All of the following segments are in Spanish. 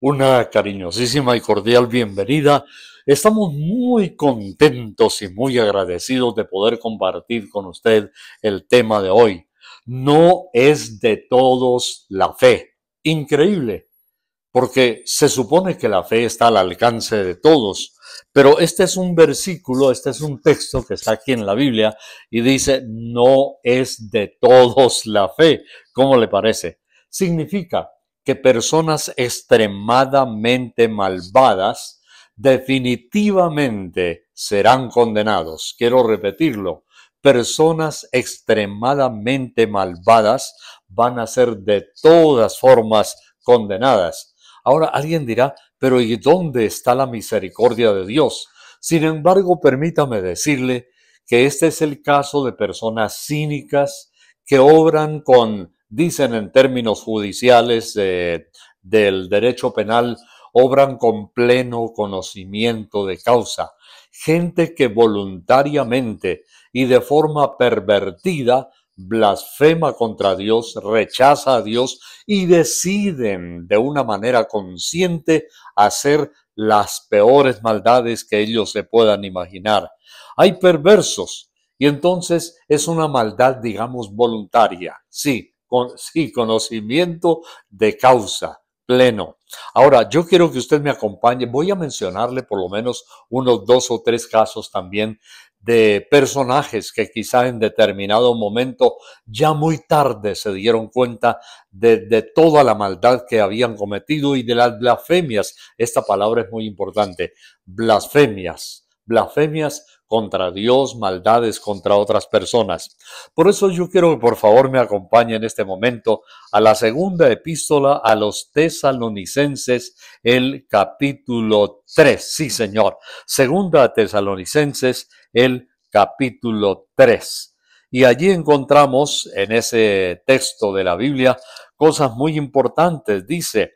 Una cariñosísima y cordial bienvenida. Estamos muy contentos y muy agradecidos de poder compartir con usted el tema de hoy. No es de todos la fe. Increíble, porque se supone que la fe está al alcance de todos, pero este es un versículo, este es un texto que está aquí en la Biblia y dice, no es de todos la fe. ¿Cómo le parece? Significa que personas extremadamente malvadas definitivamente serán condenados. Quiero repetirlo. Personas extremadamente malvadas van a ser de todas formas condenadas. Ahora alguien dirá, pero ¿y dónde está la misericordia de Dios? Sin embargo, permítame decirle que este es el caso de personas cínicas que obran con, dicen en términos judiciales del derecho penal, obran con pleno conocimiento de causa. Gente que voluntariamente y de forma pervertida blasfema contra Dios, rechaza a Dios y deciden de una manera consciente hacer las peores maldades que ellos se puedan imaginar. Hay perversos y entonces es una maldad, digamos, voluntaria. Sí, conocimiento de causa pleno. Ahora, yo quiero que usted me acompañe. Voy a mencionarle por lo menos unos 2 o 3 casos también de personajes que quizá en determinado momento, ya muy tarde, se dieron cuenta de toda la maldad que habían cometido y de las blasfemias. Esta palabra es muy importante. Blasfemias contra Dios, maldades contra otras personas. Por eso yo quiero que por favor me acompañe en este momento a la segunda epístola a los tesalonicenses, el capítulo 3. Sí, señor. Segunda a Tesalonicenses, el capítulo 3. Y allí encontramos en ese texto de la Biblia cosas muy importantes. Dice,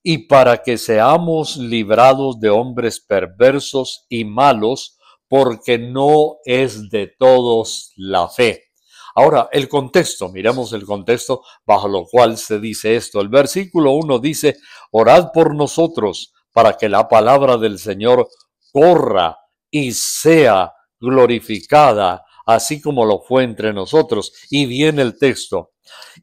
y para que seamos librados de hombres perversos y malos, porque no es de todos la fe. Ahora, el contexto, miremos el contexto bajo lo cual se dice esto. El versículo 1 dice, orad por nosotros para que la palabra del Señor corra y sea glorificada, así como lo fue entre nosotros. Y viene el texto,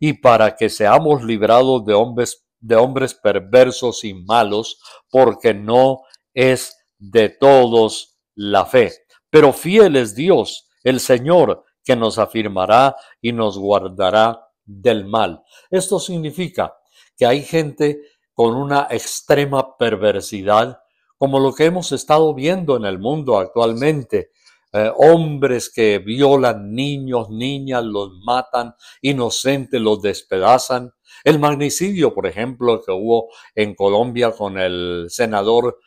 y para que seamos librados de hombres perversos y malos, porque no es de todos la fe. Pero fiel es Dios, el Señor, que nos afirmará y nos guardará del mal. Esto significa que hay gente con una extrema perversidad, como lo que hemos estado viendo en el mundo actualmente. Hombres que violan niños, niñas, los matan, inocentes los despedazan. El magnicidio, por ejemplo, que hubo en Colombia con el senador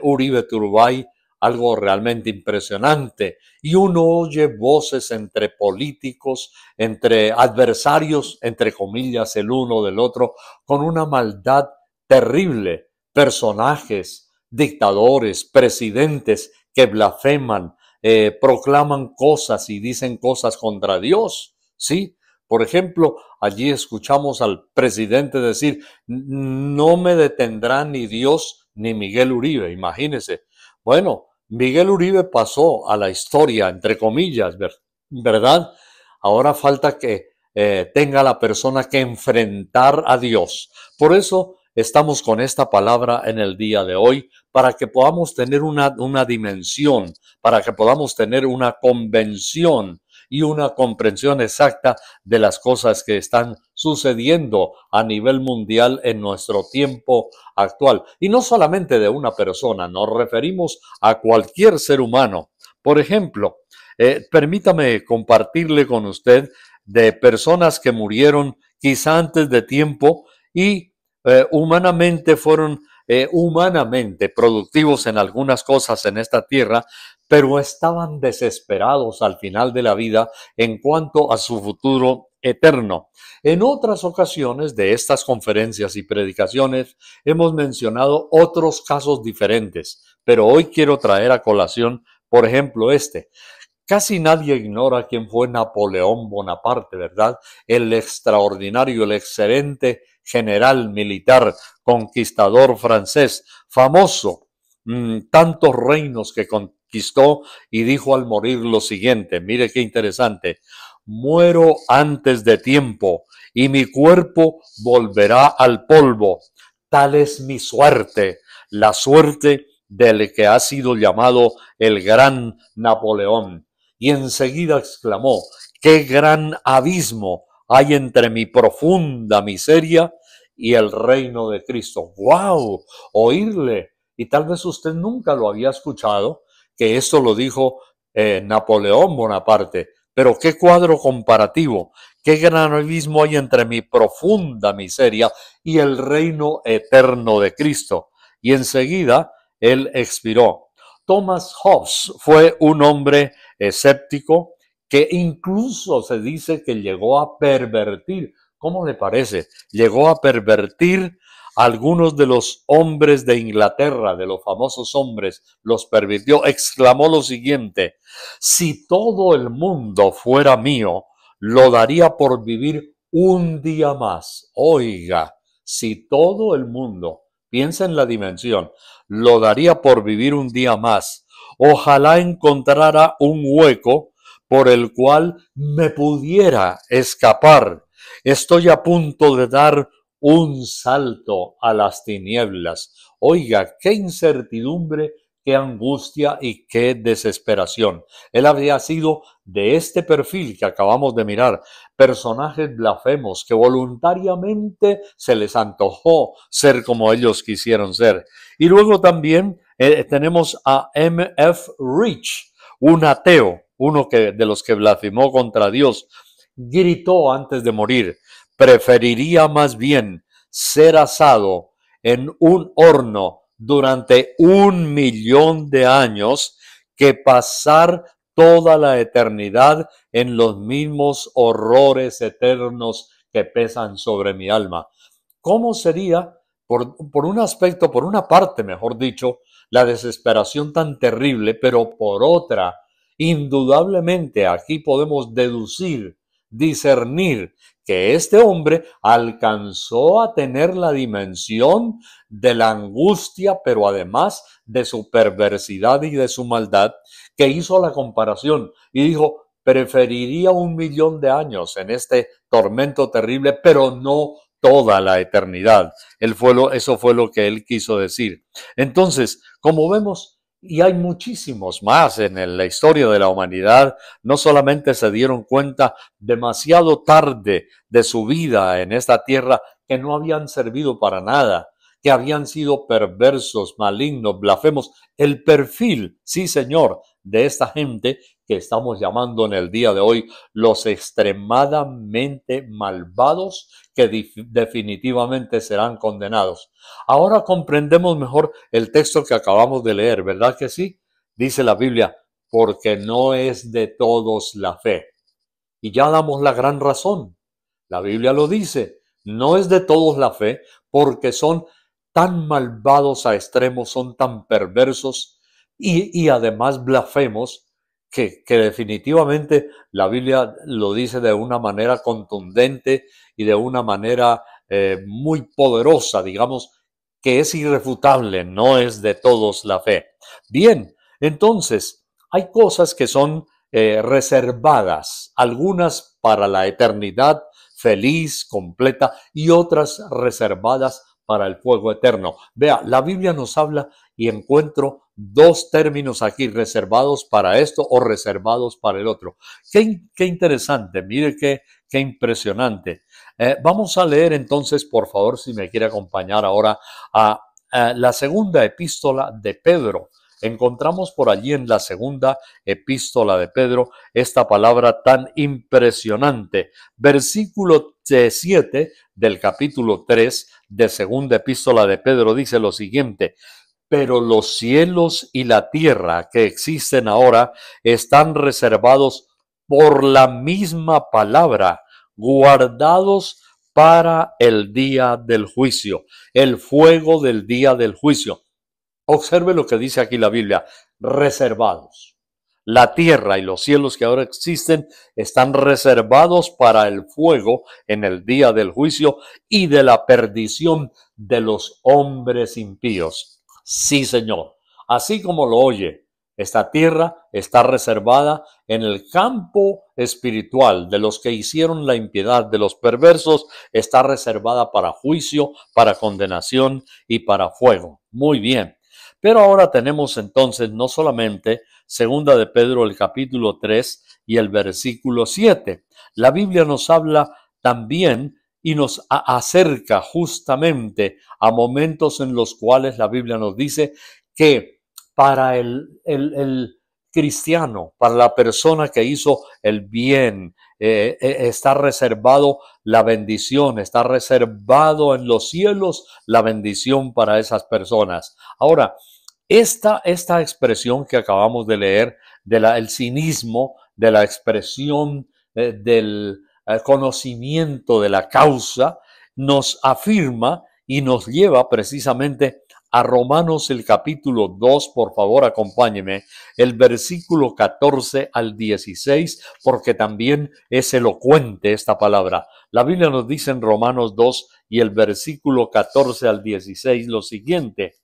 Uribe Turbay, algo realmente impresionante. Y uno oye voces entre políticos, entre adversarios, entre comillas, el uno del otro, con una maldad terrible. Personajes, dictadores, presidentes que blasfeman, proclaman cosas y dicen cosas contra Dios, ¿sí? Por ejemplo, allí escuchamos al presidente decir, no me detendrá ni Dios ni Miguel Uribe, imagínese. Bueno, Miguel Uribe pasó a la historia, entre comillas, ¿verdad? Ahora falta que tenga la persona que enfrentar a Dios. Por eso estamos con esta palabra en el día de hoy, para que podamos tener una dimensión, para que podamos tener una convención y una comprensión exacta de las cosas que están sucediendo a nivel mundial en nuestro tiempo actual. Y no solamente de una persona, nos referimos a cualquier ser humano. Por ejemplo, permítame compartirle con usted de personas que murieron quizá antes de tiempo y humanamente fueron humanamente productivos en algunas cosas en esta tierra, pero estaban desesperados al final de la vida en cuanto a su futuro eterno. En otras ocasiones de estas conferencias y predicaciones hemos mencionado otros casos diferentes, pero hoy quiero traer a colación, por ejemplo, este. Casi nadie ignora quién fue Napoleón Bonaparte, ¿verdad? El extraordinario, el excelente general militar, conquistador francés, famoso, tantos reinos que conquistó y dijo al morir lo siguiente, mire qué interesante: muero antes de tiempo y mi cuerpo volverá al polvo. Tal es mi suerte, la suerte del que ha sido llamado el gran Napoleón. Y enseguida exclamó: ¡qué gran abismo hay entre mi profunda miseria y el reino de Cristo! ¡Wow! Oírle. Y tal vez usted nunca lo había escuchado, que esto lo dijo Napoleón Bonaparte. Pero qué cuadro comparativo, qué gran abismo hay entre mi profunda miseria y el reino eterno de Cristo. Y enseguida él expiró. Thomas Hobbes fue un hombre escéptico que incluso se dice que llegó a pervertir. ¿Cómo le parece? Llegó a pervertir a algunos de los hombres de Inglaterra, de los famosos hombres, los pervirtió. Exclamó lo siguiente: si todo el mundo fuera mío, lo daría por vivir un día más. Oiga, si todo el mundo, piensa en la dimensión, lo daría por vivir un día más. Ojalá encontrara un hueco por el cual me pudiera escapar. Estoy a punto de dar un salto a las tinieblas. Oiga, qué incertidumbre, qué angustia y qué desesperación. Él había sido de este perfil que acabamos de mirar, personajes blasfemos que voluntariamente se les antojó ser como ellos quisieron ser. Y luego también tenemos a M.F. Rich, un ateo, uno de los que blasfemó contra Dios. Gritó antes de morir: preferiría más bien ser asado en un horno durante 1.000.000 de años que pasar toda la eternidad en los mismos horrores eternos que pesan sobre mi alma. ¿Cómo sería, por un aspecto, por una parte, mejor dicho, la desesperación tan terrible, pero por otra, indudablemente aquí podemos deducir, discernir que este hombre alcanzó a tener la dimensión de la angustia, pero además de su perversidad y de su maldad, que hizo la comparación y dijo: preferiría 1.000.000 de años en este tormento terrible, pero no toda la eternidad. Eso fue lo que él quiso decir. Entonces, como vemos, y hay muchísimos más en la historia de la humanidad, no solamente se dieron cuenta demasiado tarde de su vida en esta tierra, que no habían servido para nada, que habían sido perversos, malignos, blasfemos. El perfil, sí señor, de esta gente que estamos llamando en el día de hoy los extremadamente malvados, que definitivamente serán condenados. Ahora comprendemos mejor el texto que acabamos de leer, ¿verdad que sí? Dice la Biblia: porque no es de todos la fe. Y ya damos la gran razón. La Biblia lo dice: no es de todos la fe, porque son tan malvados a extremos, son tan perversos y además blasfemos, que definitivamente la Biblia lo dice de una manera contundente y de una manera muy poderosa, digamos, que es irrefutable, no es de todos la fe. Bien, entonces, hay cosas que son reservadas, algunas para la eternidad feliz, completa, y otras reservadas para el fuego eterno. Vea, la Biblia nos habla y encuentro dos términos aquí: reservados para esto o reservados para el otro. Qué interesante, mire qué impresionante. Vamos a leer entonces, por favor, si me quiere acompañar ahora a la segunda epístola de Pedro. Encontramos por allí en la segunda epístola de Pedro esta palabra tan impresionante. Versículo 7 del capítulo 3 de segunda epístola de Pedro dice lo siguiente: pero los cielos y la tierra que existen ahora están reservados por la misma palabra, guardados para el día del juicio, el fuego del día del juicio. Observe lo que dice aquí la Biblia: reservados. La tierra y los cielos que ahora existen están reservados para el fuego en el día del juicio y de la perdición de los hombres impíos. Sí, Señor. Así como lo oye, esta tierra está reservada en el campo espiritual de los que hicieron la impiedad, de los perversos, está reservada para juicio, para condenación y para fuego. Muy bien. Pero ahora tenemos entonces no solamente Segunda de Pedro, el capítulo 3 y el versículo 7. La Biblia nos habla también y nos acerca justamente a momentos en los cuales la Biblia nos dice que para el cristiano, para la persona que hizo el bien, está reservado la bendición, está reservado en los cielos la bendición para esas personas. Ahora, esta expresión que acabamos de leer, el cinismo, de la expresión del conocimiento de la causa, nos afirma y nos lleva precisamente a Romanos el capítulo 2, por favor acompáñeme, el versículo 14 al 16, porque también es elocuente esta palabra. La Biblia nos dice en Romanos 2 y el versículo 14 al 16 lo siguiente: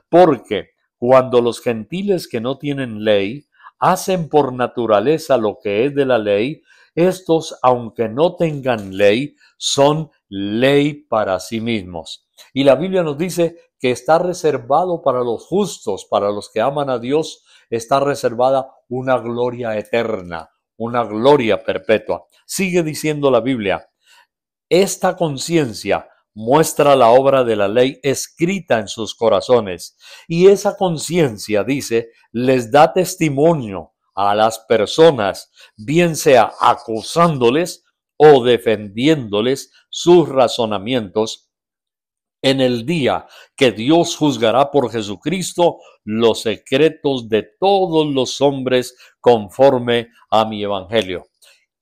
porque cuando los gentiles que no tienen ley hacen por naturaleza lo que es de la ley, estos, aunque no tengan ley, son ley para sí mismos. Y la Biblia nos dice que está reservado para los justos, para los que aman a Dios, está reservada una gloria eterna, una gloria perpetua. Sigue diciendo la Biblia, esta conciencia muestra la obra de la ley escrita en sus corazones, y esa conciencia, dice, les da testimonio a las personas, bien sea acusándoles o defendiéndoles sus razonamientos en el día que Dios juzgará por Jesucristo los secretos de todos los hombres conforme a mi evangelio.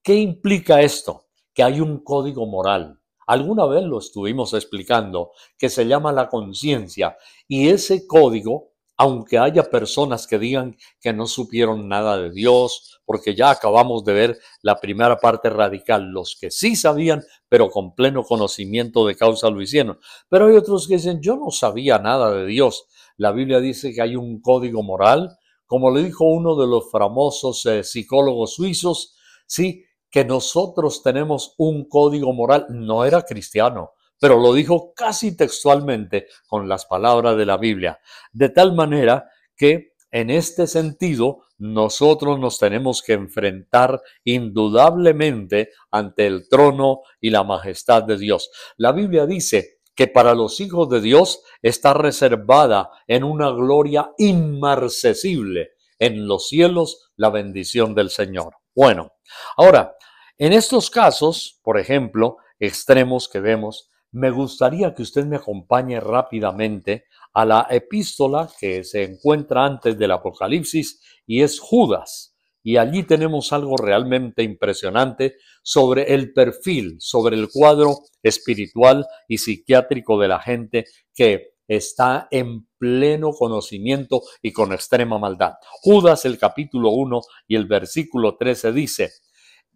¿Qué implica esto? Que hay un código moral. Alguna vez lo estuvimos explicando, que se llama la conciencia, y ese código, aunque haya personas que digan que no supieron nada de Dios, porque ya acabamos de ver la primera parte radical, los que sí sabían, pero con pleno conocimiento de causa lo hicieron. Pero hay otros que dicen, yo no sabía nada de Dios. La Biblia dice que hay un código moral, como le dijo uno de los famosos psicólogos suizos, sí, que nosotros tenemos un código moral. No era cristiano, pero lo dijo casi textualmente con las palabras de la Biblia. De tal manera que en este sentido nosotros nos tenemos que enfrentar indudablemente ante el trono y la majestad de Dios. La Biblia dice que para los hijos de Dios está reservada en una gloria inmarcesible en los cielos la bendición del Señor. Bueno, ahora, en estos casos, por ejemplo, extremos que vemos, me gustaría que usted me acompañe rápidamente a la epístola que se encuentra antes del Apocalipsis y es Judas. Y allí tenemos algo realmente impresionante sobre el perfil, sobre el cuadro espiritual y psiquiátrico de la gente que está en pleno conocimiento y con extrema maldad. Judas, el capítulo 1 y el versículo 13 dice: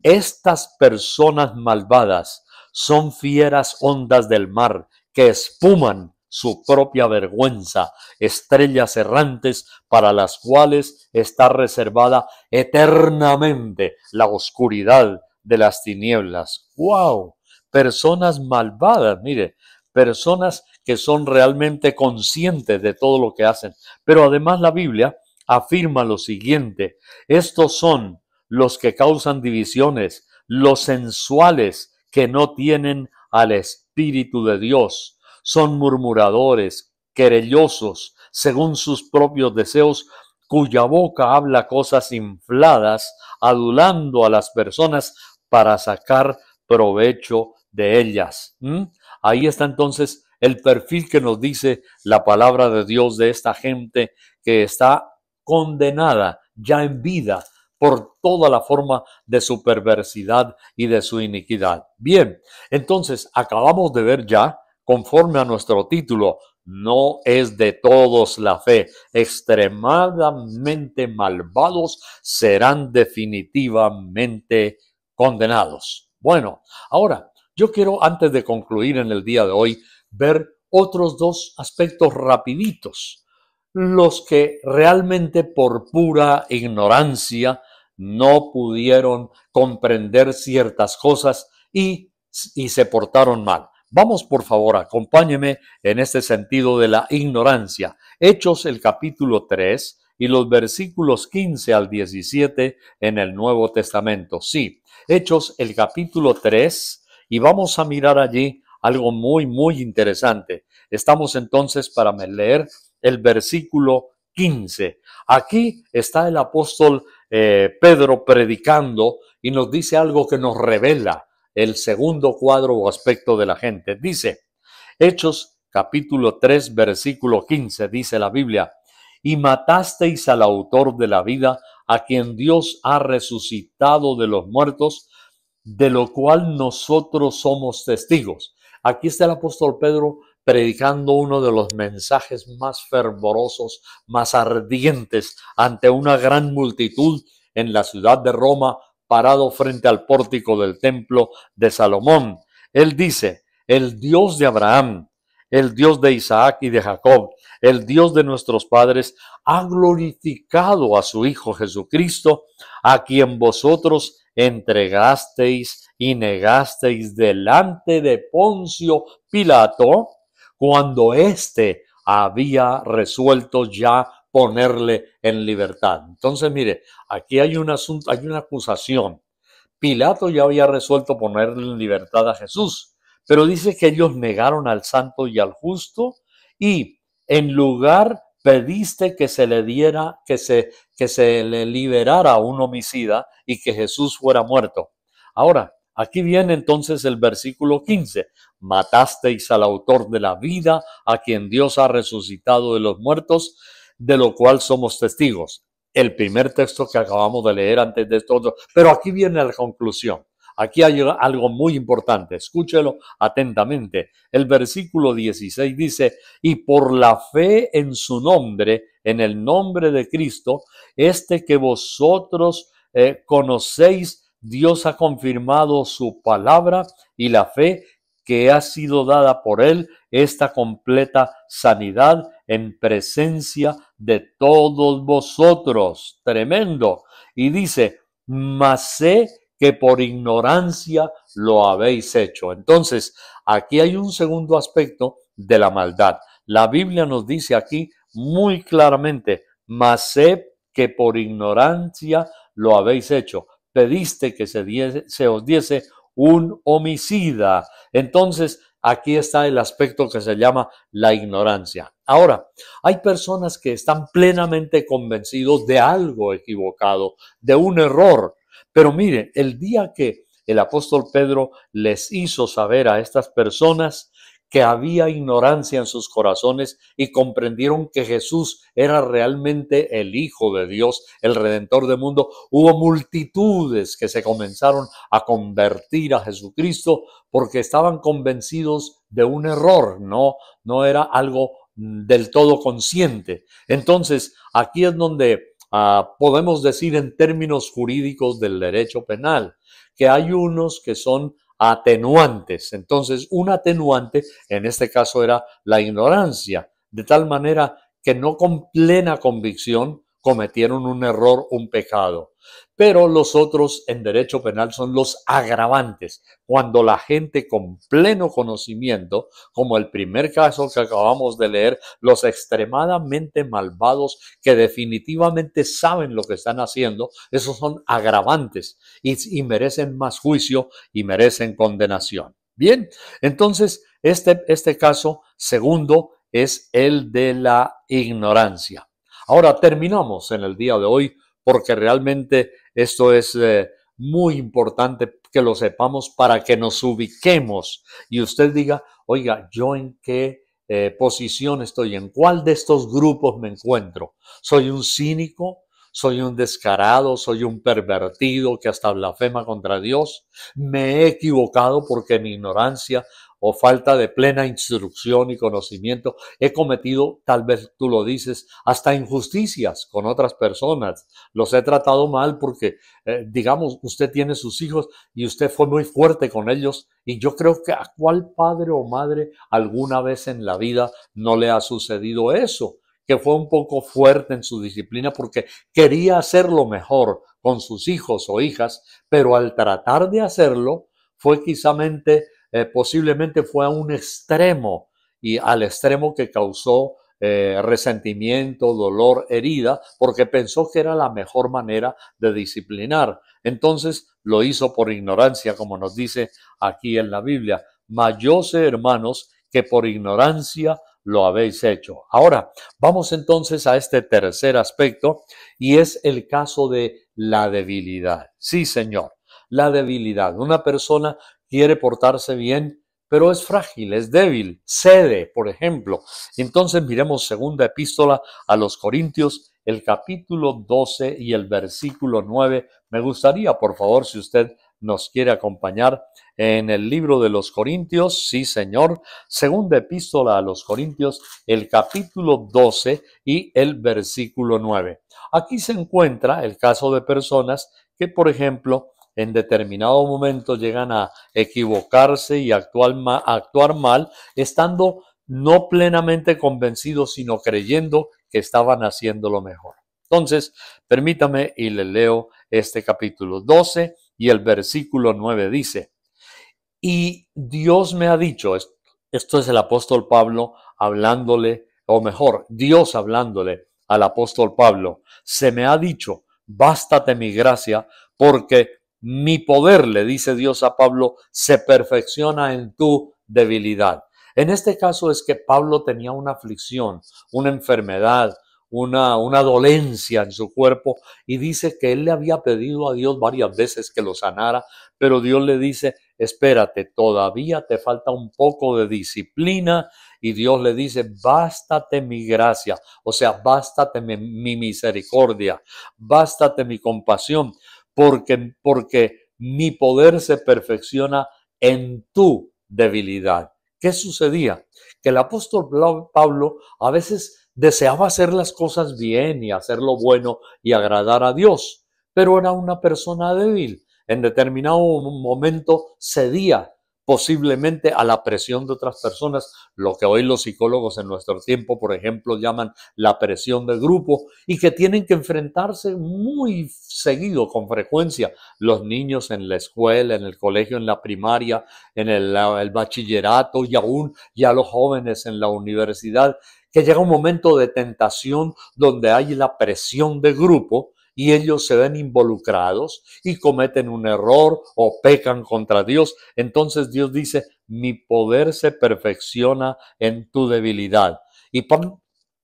estas personas malvadas son fieras ondas del mar que espuman su propia vergüenza, estrellas errantes para las cuales está reservada eternamente la oscuridad de las tinieblas. ¡Wow! Personas malvadas, mire, personas que son realmente conscientes de todo lo que hacen. Pero además la Biblia afirma lo siguiente: estos son los que causan divisiones, los sensuales que no tienen al Espíritu de Dios, son murmuradores, querellosos, según sus propios deseos, cuya boca habla cosas infladas, adulando a las personas para sacar provecho de ellas. Ahí está entonces el perfil que nos dice la palabra de Dios de esta gente que está condenada ya en vida por toda la forma de su perversidad y de su iniquidad. Bien, entonces acabamos de ver ya, conforme a nuestro título, no es de todos la fe. Extremadamente malvados serán definitivamente condenados. Bueno, ahora yo quiero, antes de concluir en el día de hoy, ver otros dos aspectos rapiditos, los que realmente por pura ignorancia no pudieron comprender ciertas cosas y se portaron mal. Vamos, por favor, acompáñeme en este sentido de la ignorancia. Hechos, el capítulo 3 y los versículos 15 al 17 en el Nuevo Testamento. Sí, Hechos, el capítulo 3, y vamos a mirar allí algo muy interesante. Estamos entonces para leer el versículo 15. Aquí está el apóstol Pedro predicando y nos dice algo que nos revela el segundo cuadro o aspecto de la gente. Dice, Hechos capítulo 3, versículo 15, dice la Biblia, y matasteis al autor de la vida, a quien Dios ha resucitado de los muertos, de lo cual nosotros somos testigos. Aquí está el apóstol Pedro predicando uno de los mensajes más fervorosos, más ardientes ante una gran multitud en la ciudad de Roma, parado frente al pórtico del templo de Salomón. Él dice, el Dios de Abraham, el Dios de Isaac y de Jacob, el Dios de nuestros padres, ha glorificado a su Hijo Jesucristo, a quien vosotros entregasteis y negasteis delante de Poncio Pilato, cuando éste había resuelto ya ponerle en libertad. Entonces, mire, aquí hay un asunto, hay una acusación. Pilato ya había resuelto ponerle en libertad a Jesús, pero dice que ellos negaron al santo y al justo y en lugar pediste que se le diera, que se le liberara a un homicida y que Jesús fuera muerto. Ahora, aquí viene entonces el versículo 15. Matasteis al autor de la vida, a quien Dios ha resucitado de los muertos, de lo cual somos testigos. El primer texto que acabamos de leer antes de esto, pero aquí viene la conclusión. Aquí hay algo muy importante, escúchelo atentamente. El versículo 16 dice, y por la fe en su nombre, en el nombre de Cristo, que vosotros conocéis, Dios ha confirmado su palabra y la fe que ha sido dada por él, esta completa sanidad en presencia de todos vosotros. Tremendo. Y dice, mas sé que por ignorancia lo habéis hecho. Entonces, aquí hay un segundo aspecto de la maldad. La Biblia nos dice aquí muy claramente, mas sé que por ignorancia lo habéis hecho. Pediste que se os diese un homicida. Entonces, aquí está el aspecto que se llama la ignorancia. Ahora, hay personas que están plenamente convencidos de algo equivocado, de un error. Pero mire, el día que el apóstol Pedro les hizo saber a estas personas que había ignorancia en sus corazones y comprendieron que Jesús era realmente el Hijo de Dios, el Redentor del mundo, hubo multitudes que se comenzaron a convertir a Jesucristo porque estaban convencidos de un error, no era algo del todo consciente. Entonces, aquí es donde podemos decir en términos jurídicos del derecho penal que hay unos que son atenuantes. Entonces, un atenuante en este caso era la ignorancia, de tal manera que no con plena convicción cometieron un error, un pecado. Pero los otros en derecho penal son los agravantes, cuando la gente con pleno conocimiento, como el primer caso que acabamos de leer, los extremadamente malvados que definitivamente saben lo que están haciendo, esos son agravantes y merecen más juicio y merecen condenación. Bien, entonces este caso segundo es el de la ignorancia. Ahora terminamos en el día de hoy porque realmente esto es muy importante que lo sepamos para que nos ubiquemos y usted diga, oiga, ¿yo en qué posición estoy? ¿En cuál de estos grupos me encuentro? ¿Soy un cínico? ¿Soy un descarado? ¿Soy un pervertido que hasta blasfema contra Dios? ¿Me he equivocado porque en ignorancia o falta de plena instrucción y conocimiento, he cometido, tal vez tú lo dices, hasta injusticias con otras personas. Los he tratado mal porque, digamos, usted tiene sus hijos y usted fue muy fuerte con ellos, y yo creo que a cuál padre o madre alguna vez en la vida no le ha sucedido eso, que fue un poco fuerte en su disciplina porque quería hacerlo mejor con sus hijos o hijas, pero al tratar de hacerlo fue posiblemente fue a un extremo, y al extremo que causó resentimiento, dolor, herida, porque pensó que era la mejor manera de disciplinar. Entonces lo hizo por ignorancia, como nos dice aquí en la Biblia. Mas yo sé, hermanos, que por ignorancia lo habéis hecho. Ahora, vamos entonces a este tercer aspecto, y es el caso de la debilidad. Sí, Señor, la debilidad. Una persona quiere portarse bien, pero es frágil, es débil, cede, por ejemplo. Entonces miremos segunda epístola a los Corintios, el capítulo 12 y el versículo 9. Me gustaría, por favor, si usted nos quiere acompañar en el libro de los Corintios. Sí, Señor. Segunda epístola a los Corintios, el capítulo 12 y el versículo 9. Aquí se encuentra el caso de personas que, por ejemplo, en determinado momento llegan a equivocarse y actuar mal, estando no plenamente convencidos, sino creyendo que estaban haciendo lo mejor. Entonces, permítame y le leo este capítulo 12 y el versículo 9 dice: y Dios me ha dicho, esto es el apóstol Pablo hablándole, o mejor, Dios hablándole al apóstol Pablo, se me ha dicho, bástate mi gracia, porque mi poder, le dice Dios a Pablo, se perfecciona en tu debilidad. En este caso es que Pablo tenía una aflicción, una enfermedad, una dolencia en su cuerpo, y dice que él le había pedido a Dios varias veces que lo sanara, pero Dios le dice: espérate, todavía te falta un poco de disciplina. Y Dios le dice: bástate mi gracia, o sea, bástate mi misericordia, bástate mi compasión, porque mi poder se perfecciona en tu debilidad. ¿Qué sucedía? Que el apóstol Pablo a veces deseaba hacer las cosas bien y hacer lo bueno y agradar a Dios, pero era una persona débil. En determinado momento cedía posiblemente a la presión de otras personas, lo que hoy los psicólogos en nuestro tiempo, por ejemplo, llaman la presión de grupo, y que tienen que enfrentarse muy seguido, con frecuencia, los niños en la escuela, en el colegio, en la primaria, en el bachillerato, y aún ya los jóvenes en la universidad, que llega un momento de tentación donde hay la presión de grupo, y ellos se ven involucrados y cometen un error o pecan contra Dios. Entonces Dios dice: mi poder se perfecciona en tu debilidad. Y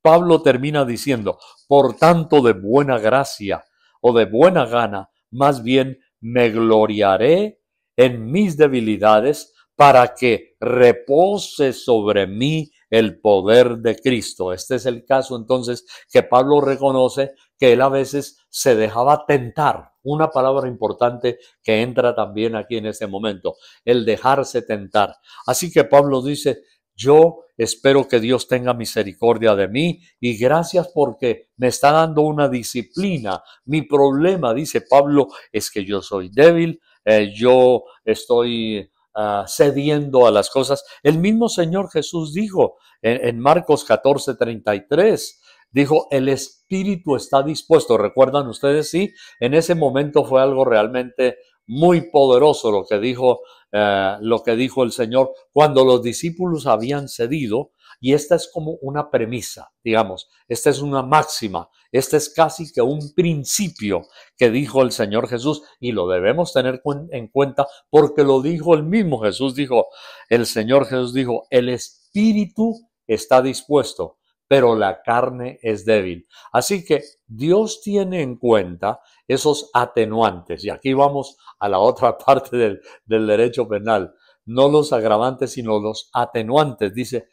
Pablo termina diciendo: por tanto, de buena gracia o de buena gana, más bien me gloriaré en mis debilidades, para que repose sobre mí el poder de Cristo. Este es el caso entonces que Pablo reconoce que él a veces se dejaba tentar. Una palabra importante que entra también aquí en este momento, el dejarse tentar. Así que Pablo dice: yo espero que Dios tenga misericordia de mí, y gracias porque me está dando una disciplina. Mi problema, dice Pablo, es que yo soy débil, yo estoy cediendo a las cosas. El mismo Señor Jesús dijo en Marcos 14:33, dijo: el espíritu está dispuesto. ¿Recuerdan ustedes? Sí, en ese momento fue algo realmente muy poderoso lo que dijo el Señor cuando los discípulos habían cedido. Y esta es como una premisa, digamos, esta es una máxima, este es casi que un principio que dijo el Señor Jesús, y lo debemos tener en cuenta porque lo dijo el mismo Jesús. El Señor Jesús dijo: el espíritu está dispuesto, pero la carne es débil. Así que Dios tiene en cuenta esos atenuantes. Y aquí vamos a la otra parte del derecho penal. No los agravantes, sino los atenuantes. Dice: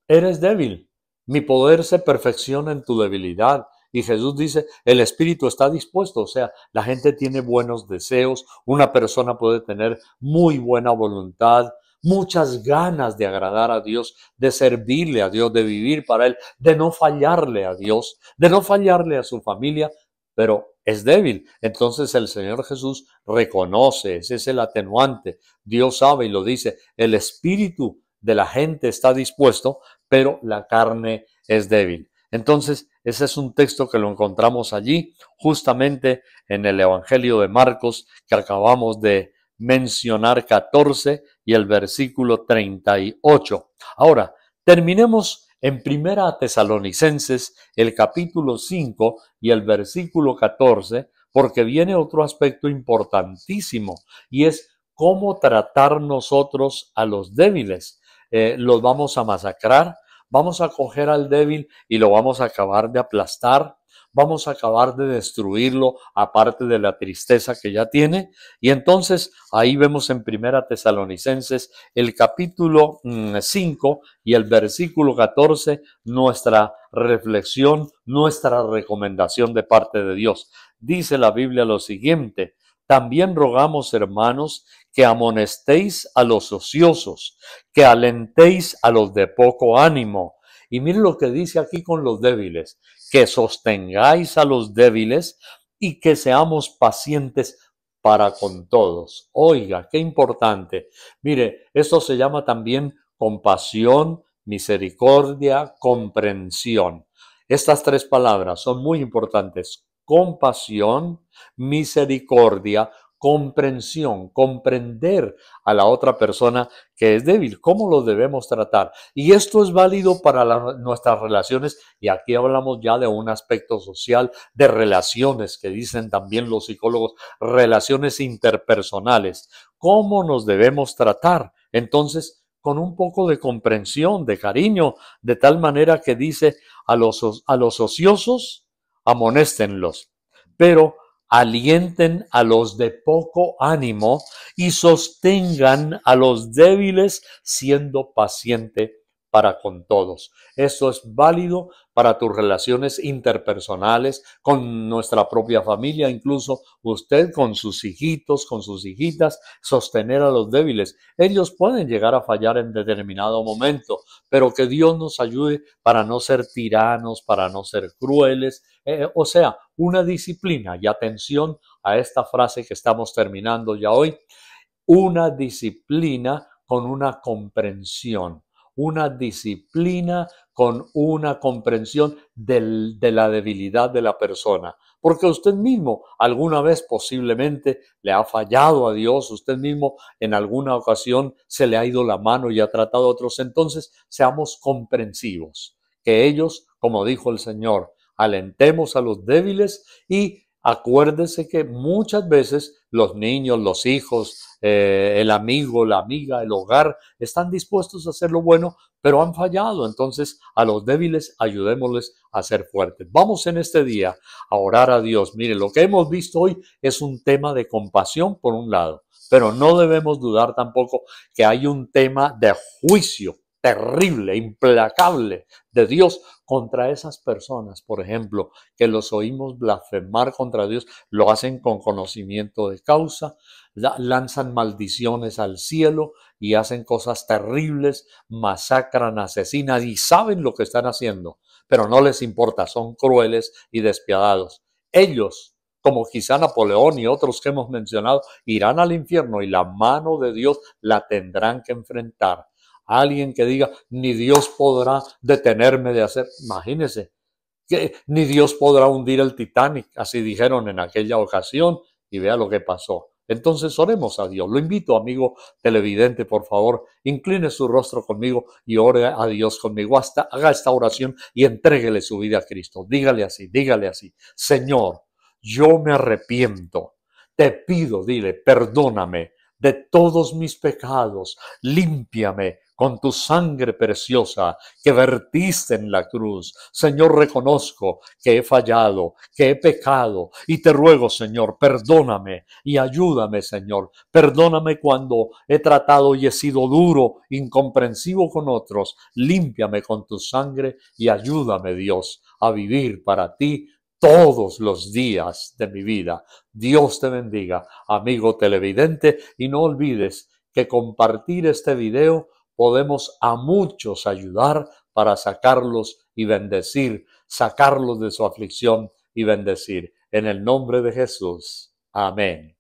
eres débil, mi poder se perfecciona en tu debilidad. Y Jesús dice: el espíritu está dispuesto, o sea, la gente tiene buenos deseos, una persona puede tener muy buena voluntad, muchas ganas de agradar a Dios, de servirle a Dios, de vivir para Él, de no fallarle a Dios, de no fallarle a su familia, pero es débil. Entonces el Señor Jesús reconoce, ese es el atenuante. Dios sabe y lo dice, el espíritu de la gente está dispuesto, pero la carne es débil. Entonces, ese es un texto que lo encontramos allí, justamente en el Evangelio de Marcos, que acabamos de mencionar 14 y el versículo 38. Ahora, terminemos en Primera Tesalonicenses, el capítulo 5 y el versículo 14, porque viene otro aspecto importantísimo y es cómo tratar nosotros a los débiles. ¿Los vamos a masacrar? ¿Vamos a coger al débil y lo vamos a acabar de aplastar? ¿Vamos a acabar de destruirlo aparte de la tristeza que ya tiene? Y entonces ahí vemos en Primera Tesalonicenses el capítulo 5 y el versículo 14 nuestra reflexión, nuestra recomendación de parte de Dios. Dice la Biblia lo siguiente: también rogamos, hermanos, que amonestéis a los ociosos, que alentéis a los de poco ánimo. Y miren lo que dice aquí con los débiles, que sostengáis a los débiles y que seamos pacientes para con todos. Oiga, qué importante. Mire, esto se llama también compasión, misericordia, comprensión. Estas tres palabras son muy importantes: compasión, misericordia, comprensión, comprender a la otra persona que es débil, cómo lo debemos tratar. Y esto es válido para nuestras relaciones, y aquí hablamos ya de un aspecto social, de relaciones, que dicen también los psicólogos, relaciones interpersonales. ¿Cómo nos debemos tratar? Entonces, con un poco de comprensión, de cariño, de tal manera que dice a los ociosos, amonéstenlos, pero alienten a los de poco ánimo y sostengan a los débiles siendo paciente para con todos. Esto es válido para tus relaciones interpersonales, con nuestra propia familia, incluso usted con sus hijitos, con sus hijitas, sostener a los débiles. Ellos pueden llegar a fallar en determinado momento, pero que Dios nos ayude para no ser tiranos, para no ser crueles, o sea, una disciplina. Y atención a esta frase que estamos terminando ya hoy: una disciplina con una comprensión, una disciplina con una comprensión de la debilidad de la persona. Porque usted mismo alguna vez posiblemente le ha fallado a Dios, usted mismo en alguna ocasión se le ha ido la mano y ha tratado a otros. Entonces, seamos comprensivos, que ellos, como dijo el Señor, alentemos a los débiles. Y acuérdese que muchas veces los niños, los hijos, el amigo, la amiga, el hogar, están dispuestos a hacer lo bueno, pero han fallado. Entonces, a los débiles ayudémosles a ser fuertes. Vamos en este día a orar a Dios. Mire, lo que hemos visto hoy es un tema de compasión por un lado, pero no debemos dudar tampoco que hay un tema de juicio terrible, implacable de Dios contra esas personas, por ejemplo, que los oímos blasfemar contra Dios, lo hacen con conocimiento de causa, lanzan maldiciones al cielo y hacen cosas terribles, masacran, asesinan y saben lo que están haciendo, pero no les importa, son crueles y despiadados. Ellos, como quizá Napoleón y otros que hemos mencionado, irán al infierno y la mano de Dios la tendrán que enfrentar. Alguien que diga, ni Dios podrá detenerme de hacer, imagínese, que ni Dios podrá hundir el Titanic, así dijeron en aquella ocasión, y vea lo que pasó. Entonces oremos a Dios. Lo invito, amigo televidente, por favor, incline su rostro conmigo y ore a Dios conmigo. Haga esta oración y entréguele su vida a Cristo. Dígale así, Señor, yo me arrepiento. Te pido, dile, perdóname de todos mis pecados, límpiame con tu sangre preciosa que vertiste en la cruz. Señor, reconozco que he fallado, que he pecado, y te ruego, Señor, perdóname y ayúdame, Señor. Perdóname cuando he tratado y he sido duro, incomprensivo con otros. Límpiame con tu sangre y ayúdame, Dios, a vivir para ti todos los días de mi vida. Dios te bendiga, amigo televidente, y no olvides que compartir este video podemos a muchos ayudar para sacarlos y bendecir, sacarlos de su aflicción y bendecir. En el nombre de Jesús. Amén.